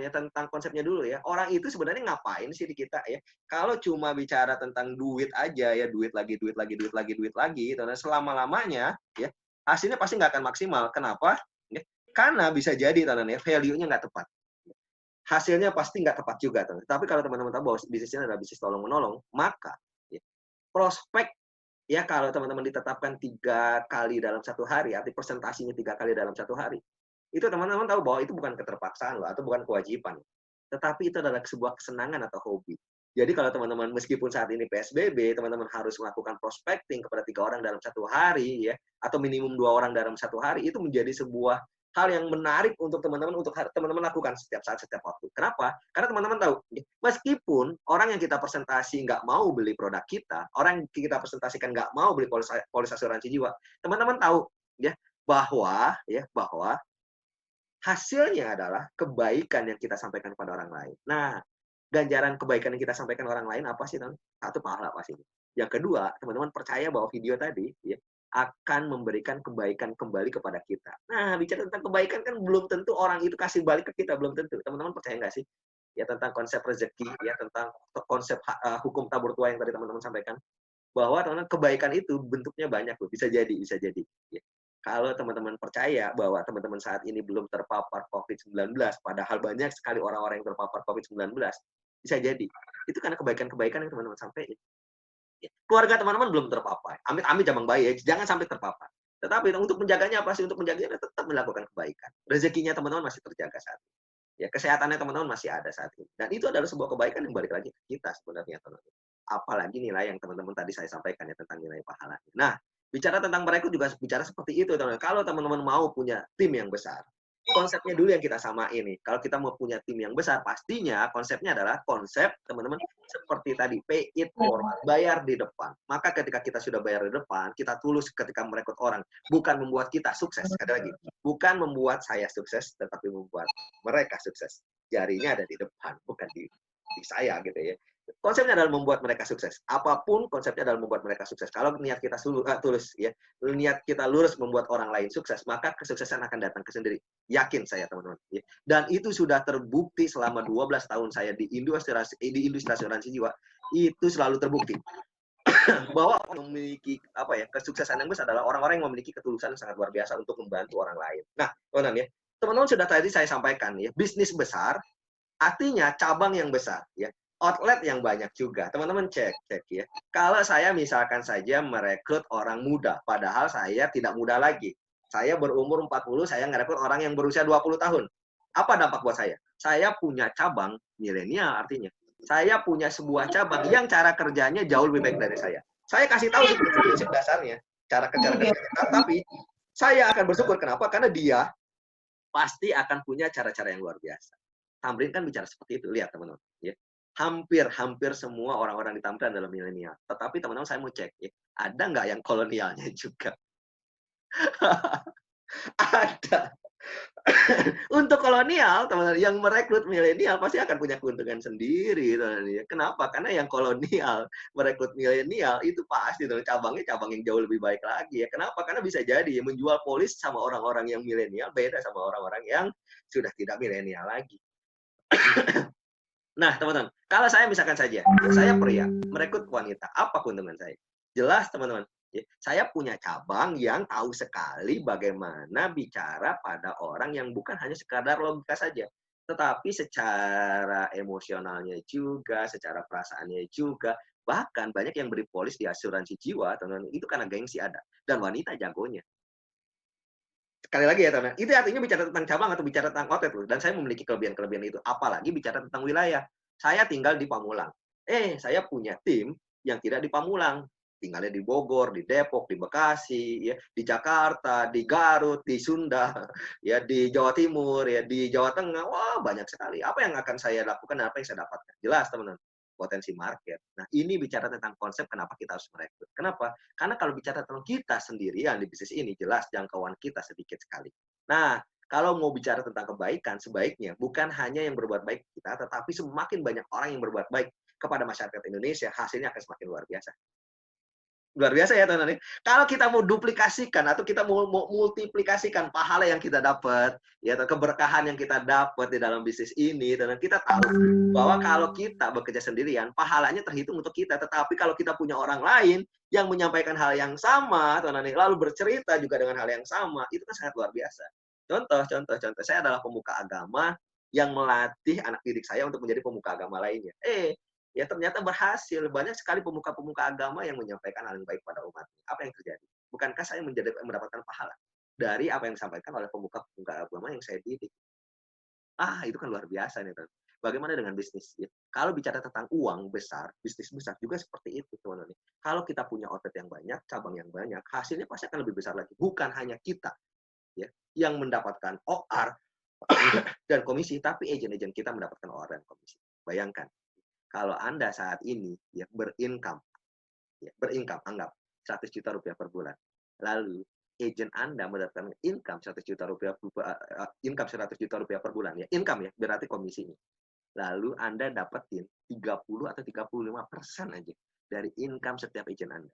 ya, tentang konsepnya dulu ya. Orang itu sebenarnya ngapain sih di kita ya? Kalau cuma bicara tentang duit aja ya, duit lagi, duit lagi, duit lagi, duit lagi, gitu, nah selama-lamanya ya, hasilnya pasti nggak akan maksimal. Kenapa? Ya, karena bisa jadi teman ya, value-nya nggak tepat. Hasilnya pasti nggak tepat juga, teman. Tapi kalau teman-teman tahu bahwa bisnisnya adalah bisnis tolong-menolong, maka ya, prospek ya kalau teman-teman ditetapkan 3 kali dalam 1 hari, arti presentasinya 3 kali dalam 1 hari, itu teman-teman tahu bahwa itu bukan keterpaksaan loh, atau bukan kewajiban. Tetapi itu adalah sebuah kesenangan atau hobi. Jadi kalau teman-teman meskipun saat ini PSBB, teman-teman harus melakukan prospecting kepada 3 orang dalam 1 hari ya, atau minimum 2 orang dalam 1 hari, itu menjadi sebuah hal yang menarik untuk teman-teman teman-teman lakukan setiap saat, setiap waktu. Kenapa? Karena teman-teman tahu, meskipun orang yang kita presentasi nggak mau beli produk kita, orang yang kita presentasikan nggak mau beli polis asuransi jiwa, teman-teman tahu ya bahwa hasilnya adalah kebaikan yang kita sampaikan kepada orang lain. Nah, ganjaran kebaikan yang kita sampaikan orang lain apa sih, Bang? Satu, pahala pastinya. Yang kedua, teman-teman percaya bahwa video tadi ya, akan memberikan kebaikan kembali kepada kita. Nah, bicara tentang kebaikan kan belum tentu orang itu kasih balik ke kita, belum tentu. Teman-teman percaya nggak sih? Ya tentang konsep rezeki, ya tentang konsep hukum tabur tua yang tadi teman-teman sampaikan. Bahwa teman-teman kebaikan itu bentuknya banyak loh, bisa jadi, bisa jadi. Ya. Kalau teman-teman percaya bahwa teman-teman saat ini belum terpapar COVID-19, padahal banyak sekali orang-orang yang terpapar COVID-19, bisa jadi. Itu karena kebaikan-kebaikan yang teman-teman sampaikan. Ya. Keluarga teman-teman belum terpapar. Amit-amit jamang bayi, ya, jangan sampai terpapar. Tetapi untuk menjaganya apa sih? Untuk menjaganya tetap melakukan kebaikan. Rezekinya teman-teman masih terjaga saat ini. Ya, kesehatannya teman-teman masih ada saat ini. Dan itu adalah sebuah kebaikan yang balik lagi ke kita sebenarnya, teman-teman. Apalagi nilai yang teman-teman tadi saya sampaikan ya tentang nilai pahala. Nah, bicara tentang mereka juga bicara seperti itu, teman-teman. Kalau teman-teman mau punya tim yang besar, konsepnya dulu yang kita samain nih. Kalau kita mau punya tim yang besar, pastinya konsepnya adalah konsep teman-teman seperti tadi, pay it forward, bayar di depan. Maka ketika kita sudah bayar di depan, kita tulus ketika merekrut orang, bukan membuat kita sukses. Ada lagi, bukan membuat saya sukses, tetapi membuat mereka sukses. Jarinya ada di depan, bukan di saya gitu ya. Konsepnya adalah membuat mereka sukses. Apapun konsepnya adalah membuat mereka sukses. Kalau niat kita tulus ya, niat kita lurus membuat orang lain sukses, maka kesuksesan akan datang ke sendiri. Yakin saya teman-teman. Ya. Dan itu sudah terbukti selama 12 tahun saya di industri asuransi jiwa. Itu selalu terbukti bahwa orang memiliki apa ya, kesuksesan yang besar adalah orang-orang yang memiliki ketulusan yang sangat luar biasa untuk membantu orang lain. Nah, teman-teman ya, teman-teman sudah tadi saya sampaikan ya, bisnis besar artinya cabang yang besar ya. Outlet yang banyak juga. Teman-teman cek ya. Kalau saya misalkan saja merekrut orang muda, padahal saya tidak muda lagi. Saya berumur 40, saya merekrut orang yang berusia 20 tahun. Apa dampak buat saya? Saya punya cabang milenial artinya. Saya punya sebuah cabang yang cara kerjanya jauh lebih baik dari saya. Saya kasih tahu sih prinsip-prinsip dasarnya, cara kerjanya. Tapi saya akan bersyukur kenapa? Karena dia pasti akan punya cara-cara yang luar biasa. Tamrin kan bicara seperti itu, lihat teman-teman. Ya. Hampir semua orang-orang di Tamrin adalah milenial. Tetapi teman-teman saya mau cek, ya, ada nggak yang kolonialnya juga? Ada. Untuk kolonial, teman-teman, yang merekrut milenial pasti akan punya keuntungan sendiri. Teman-teman, ya. Kenapa? Karena yang kolonial merekrut milenial itu pasti cabangnya cabang yang jauh lebih baik lagi. Ya. Kenapa? Karena bisa jadi ya, menjual polis sama orang-orang yang milenial beda sama orang-orang yang sudah tidak milenial lagi. Nah, teman-teman, kalau saya misalkan saja, ya, saya pria, merekrut wanita, apa keuntungan saya? Jelas, teman-teman, ya, saya punya cabang yang tahu sekali bagaimana bicara pada orang yang bukan hanya sekadar logika saja, tetapi secara emosionalnya juga, secara perasaannya juga, bahkan banyak yang beri polis di asuransi jiwa, teman-teman, itu karena gengsi ada, dan wanita jagonya. Sekali lagi ya, teman, itu artinya bicara tentang cabang atau bicara tentang outlet loh, dan saya memiliki kelebihan-kelebihan itu, apalagi bicara tentang wilayah. Saya tinggal di Pamulang. Saya punya tim yang tidak di Pamulang, tinggalnya di Bogor, di Depok, di Bekasi, ya, di Jakarta, di Garut, di Sunda, ya, di Jawa Timur, ya, di Jawa Tengah. Wah, banyak sekali. Apa yang akan saya lakukan dan apa yang saya dapatkan? Jelas, teman-teman. Potensi market. Nah, ini bicara tentang konsep kenapa kita harus merekrut. Kenapa? Karena kalau bicara tentang kita sendirian di bisnis ini, jelas jangkauan kita sedikit sekali. Nah, kalau mau bicara tentang kebaikan, sebaiknya bukan hanya yang berbuat baik kita, tetapi semakin banyak orang yang berbuat baik kepada masyarakat Indonesia, hasilnya akan semakin luar biasa. Luar biasa ya teman-teman ya. Kalau kita mau duplikasikan atau kita mau multiplikasikan pahala yang kita dapat, ya atau keberkahan yang kita dapat di dalam bisnis ini, dan kita tahu bahwa kalau kita bekerja sendirian, pahalanya terhitung untuk kita. Tetapi kalau kita punya orang lain yang menyampaikan hal yang sama, teman-teman, lalu bercerita juga dengan hal yang sama, itu kan sangat luar biasa. Contoh, saya adalah pemuka agama yang melatih anak didik saya untuk menjadi pemuka agama lainnya. Ya ternyata berhasil. Banyak sekali pemuka-pemuka agama yang menyampaikan hal yang baik pada umat. Apa yang terjadi? Bukankah saya mendapatkan pahala dari apa yang disampaikan oleh pemuka-pemuka agama yang saya didik? Itu kan luar biasa nih, Bang. Bagaimana dengan bisnis? Ya, kalau bicara tentang uang besar, bisnis besar juga seperti itu, teman-teman. Kalau kita punya outlet yang banyak, cabang yang banyak, hasilnya pasti akan lebih besar lagi. Bukan hanya kita ya yang mendapatkan OR dan komisi, tapi agen-agen kita mendapatkan OR dan komisi. Bayangkan, kalau Anda saat ini ya berincome anggap 100 juta rupiah per bulan. Lalu agent Anda mendapatkan income 100 juta rupiah income 100 juta rupiah per bulan ya. Income ya, berarti komisinya. Lalu Anda dapetin 30 atau 35% aja dari income setiap agent Anda.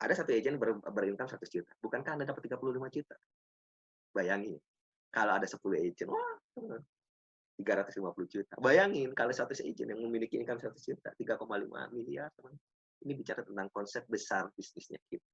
Ada satu agent berincome 100 juta. Bukankah Anda dapat 35 juta? Bayangin. Kalau ada 10 agent, wah 350 juta. Bayangin kalau 100 agent yang memiliki income 100 juta, 3,5 miliar, teman. Ini bicara tentang konsep besar bisnisnya kita.